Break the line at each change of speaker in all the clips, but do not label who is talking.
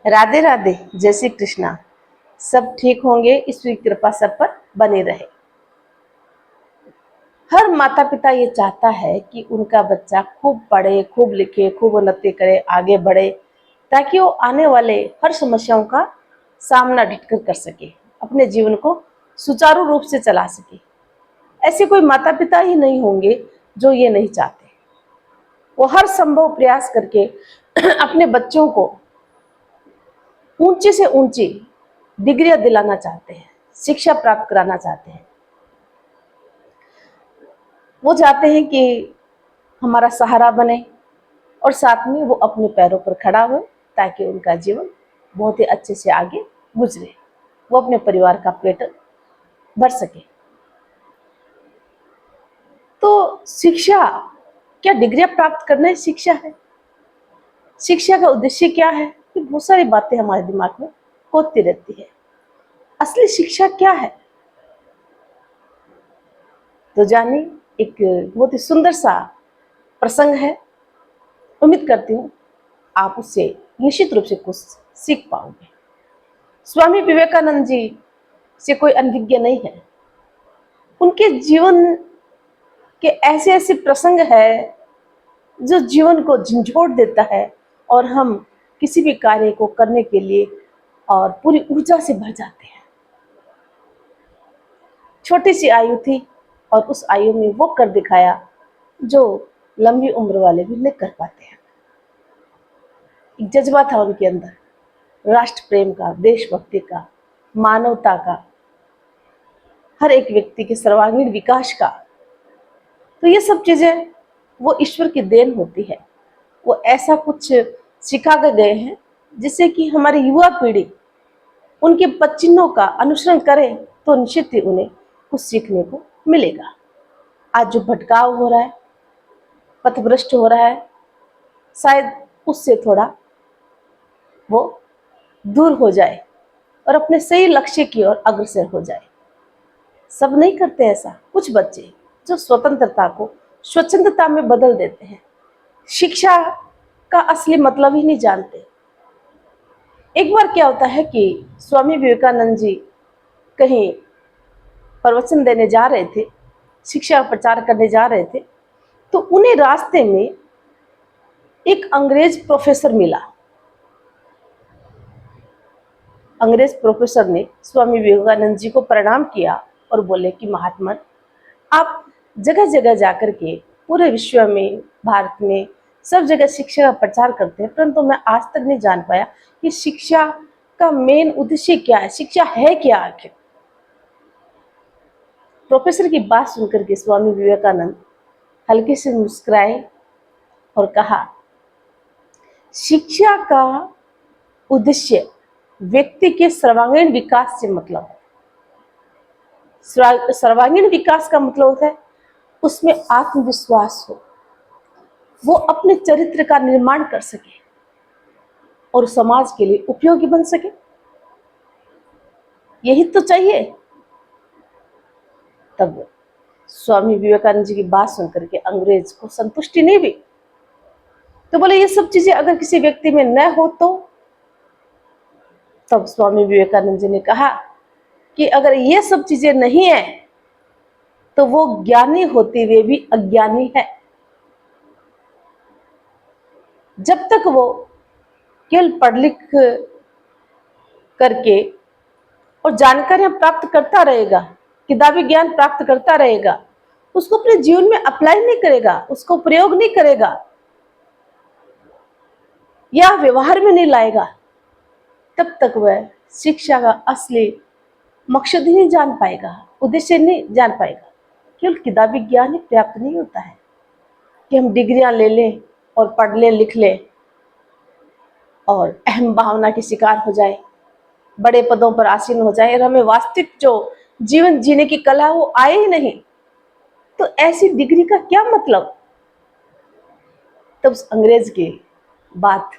राधे राधे, जय श्री कृष्णा। सब ठीक होंगे, ईश्वर की कृपा सब पर बनी रहे। हर माता पिता ये चाहता है कि उनका बच्चा खूब पढ़े, खूब लिखे, खूब उन्नति करे, आगे बढ़े, ताकि वो आने वाले हर समस्याओं का सामना डटकर कर सके, अपने जीवन को सुचारू रूप से चला सके। ऐसे कोई माता पिता ही नहीं होंगे जो ये नहीं चाहते। वो हर संभव प्रयास करके अपने बच्चों को ऊंची से ऊंची डिग्रियां दिलाना चाहते हैं, शिक्षा प्राप्त कराना चाहते हैं। वो चाहते हैं कि हमारा सहारा बने और साथ में वो अपने पैरों पर खड़ा हो, ताकि उनका जीवन बहुत ही अच्छे से आगे गुजरे, वो अपने परिवार का पेट भर सके। तो शिक्षा क्या डिग्रियां प्राप्त करना ही शिक्षा है? शिक्षा का उद्देश्य क्या है? ये बहुत सारी बातें हमारे दिमाग में होती रहती है। असली शिक्षा क्या है? तो जानिए, एक बहुत ही सुंदर सा प्रसंग है। उम्मीद करती हूँ आप उससे निश्चित रूप से कुछ सीख पाओगे। स्वामी विवेकानंद जी से कोई अनभिज्ञ नहीं है। उनके जीवन के ऐसे ऐसे प्रसंग है जो जीवन को झंझोड़ देता है और हम किसी भी कार्य को करने के लिए और पूरी ऊर्जा से भर जाते हैं। छोटी सी आयु थी और उस आयु में वो कर दिखाया जो लंबी उम्र वाले भी नहीं कर पाते हैं। एक जज्बा था उनके अंदर, राष्ट्र प्रेम का, देशभक्ति का, मानवता का, हर एक व्यक्ति के सर्वांगीण विकास का। तो ये सब चीजें वो ईश्वर की देन होती है। वो ऐसा कुछ सिखा कर गए हैं जिससे कि हमारी युवा पीढ़ी उनके पद चिन्हों का अनुसरण करे तो निश्चित ही उन्हें कुछ सीखने को मिलेगा। आज जो भटकाव हो रहा है, पथभ्रष्ट हो रहा है, शायद उससे थोड़ा वो दूर हो जाए और अपने सही लक्ष्य की ओर अग्रसर हो जाए। सब नहीं करते ऐसा, कुछ बच्चे जो स्वतंत्रता को स्वच्छंदता में बदल देते हैं, शिक्षा का असली मतलब ही नहीं जानते। एक बार क्या होता है कि स्वामी विवेकानंद जी कहीं प्रवचन देने जा रहे थे, शिक्षा प्रचार करने जा रहे थे, तो उन्हें रास्ते में एक अंग्रेज प्रोफेसर मिला। अंग्रेज प्रोफेसर ने स्वामी विवेकानंद जी को प्रणाम किया और बोले कि महात्मा, आप जगह जगह जाकर के पूरे विश्व में, भारत में सब जगह शिक्षा का प्रचार करते हैं, परंतु मैं आज तक नहीं जान पाया कि शिक्षा का मेन उद्देश्य क्या है, शिक्षा है क्या आखिर। प्रोफेसर की बात सुनकर के स्वामी विवेकानंद हल्के से मुस्कुराए और कहा, शिक्षा का उद्देश्य व्यक्ति के सर्वांगीण विकास से मतलब है। सर्वांगीण विकास का मतलब होता है उसमें आत्मविश्वास हो, वो अपने चरित्र का निर्माण कर सके और समाज के लिए उपयोगी बन सके। यही तो चाहिए। तब स्वामी विवेकानंद जी की बात सुनकर के अंग्रेज को संतुष्टि नहीं हुई, तो बोले ये सब चीजें अगर किसी व्यक्ति में न हो तो। तब स्वामी विवेकानंद जी ने कहा कि अगर ये सब चीजें नहीं है तो वो ज्ञानी होते हुए भी अज्ञानी है। जब तक वो केवल पढ़ लिख करके और जानकारियां प्राप्त करता रहेगा, किताबी ज्ञान प्राप्त करता रहेगा, उसको अपने जीवन में अप्लाई नहीं करेगा, उसको प्रयोग नहीं करेगा या व्यवहार में नहीं लाएगा, तब तक वह शिक्षा का असली मकसद ही नहीं जान पाएगा, उद्देश्य नहीं जान पाएगा। केवल किताबी ज्ञान ही पर्याप्त नहीं होता है कि हम डिग्रियां ले लें और पढ़ लें, लिख लें और अहम भावना के शिकार हो जाए, बड़े पदों पर आसीन हो जाए और हमें वास्तविक जो जीवन जीने की कला वो आए ही नहीं, तो ऐसी डिग्री का क्या मतलब। तब उस अंग्रेज की बात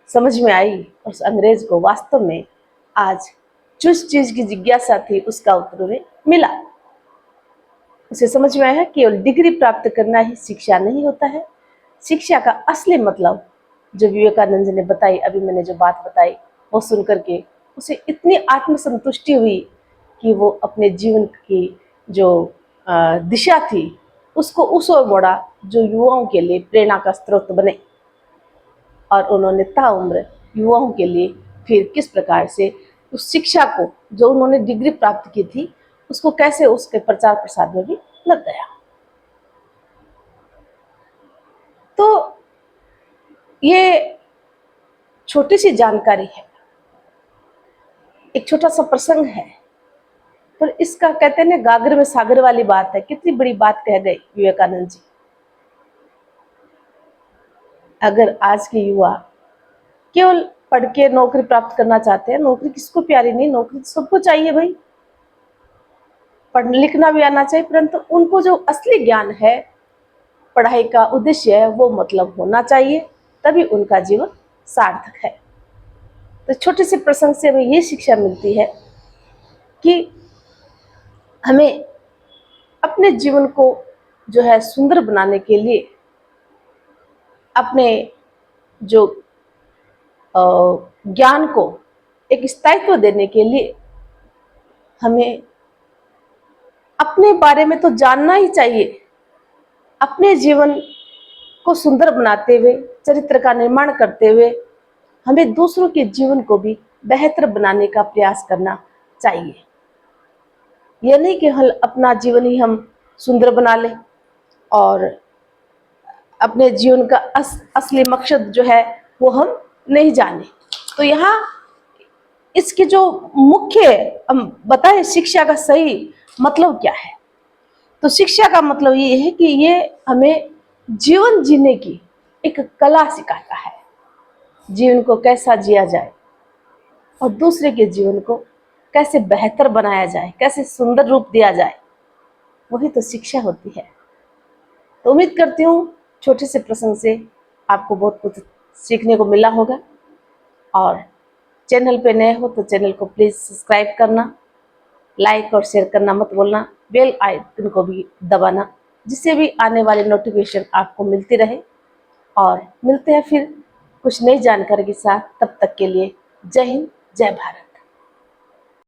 समझ में आई और उस अंग्रेज को वास्तव में आज जिस चीज की जिज्ञासा थी उसका उत्तर उन्हें मिला। उसे समझ में आया केवल डिग्री प्राप्त करना ही शिक्षा नहीं होता है। शिक्षा का असली मतलब जो विवेकानंद जी ने बताई, अभी मैंने जो बात बताई, वो सुन करके उसे इतनी आत्मसंतुष्टि हुई कि वो अपने जीवन की जो दिशा थी उसको उस ओर मोड़ा जो युवाओं के लिए प्रेरणा का स्रोत बने। और उन्होंने ताउम्र युवाओं के लिए फिर किस प्रकार से उस शिक्षा को जो उन्होंने डिग्री प्राप्त की थी उसको कैसे उसके प्रचार प्रसार में भी लग गया। तो ये छोटी सी जानकारी है, एक छोटा सा प्रसंग है, पर इसका कहते हैं ना गागर में सागर वाली बात है। कितनी बड़ी बात कह गए विवेकानंद जी। अगर आज के युवा केवल पढ़ के नौकरी प्राप्त करना चाहते हैं, नौकरी किसको प्यारी नहीं, नौकरी तो सबको चाहिए भाई, पढ़ना लिखना भी आना चाहिए, परंतु उनको जो असली ज्ञान है, पढ़ाई का उद्देश्य है, वो मतलब होना चाहिए, तभी उनका जीवन सार्थक है। तो छोटे से प्रसंग से हमें ये शिक्षा मिलती है कि हमें अपने जीवन को जो है सुंदर बनाने के लिए, अपने जो ज्ञान को एक स्थायित्व देने के लिए हमें अपने बारे में तो जानना ही चाहिए। अपने जीवन को सुंदर बनाते हुए, चरित्र का निर्माण करते हुए हमें दूसरों के जीवन को भी बेहतर बनाने का प्रयास करना चाहिए। यह नहीं कि हम अपना जीवन ही हम सुंदर बना लें और अपने जीवन का असली मकसद जो है वो हम नहीं जाने। तो यहाँ इसके जो मुख्य हम बताएं शिक्षा का सही मतलब क्या है, तो शिक्षा का मतलब ये है कि ये हमें जीवन जीने की एक कला सिखाता है। जीवन को कैसा जिया जाए और दूसरे के जीवन को कैसे बेहतर बनाया जाए, कैसे सुंदर रूप दिया जाए, वही तो शिक्षा होती है। तो उम्मीद करती हूँ छोटे से प्रसंग से आपको बहुत कुछ सीखने को मिला होगा। और चैनल पे नए हो तो चैनल को प्लीज़ सब्सक्राइब करना, लाइक और शेयर करना मत भूलना, बेल आइकन को भी दबाना, जिससे भी आने वाले नोटिफिकेशन आपको मिलती रहे। और मिलते हैं फिर कुछ नई जानकारी के साथ, तब तक के लिए जय हिंद, जय भारत।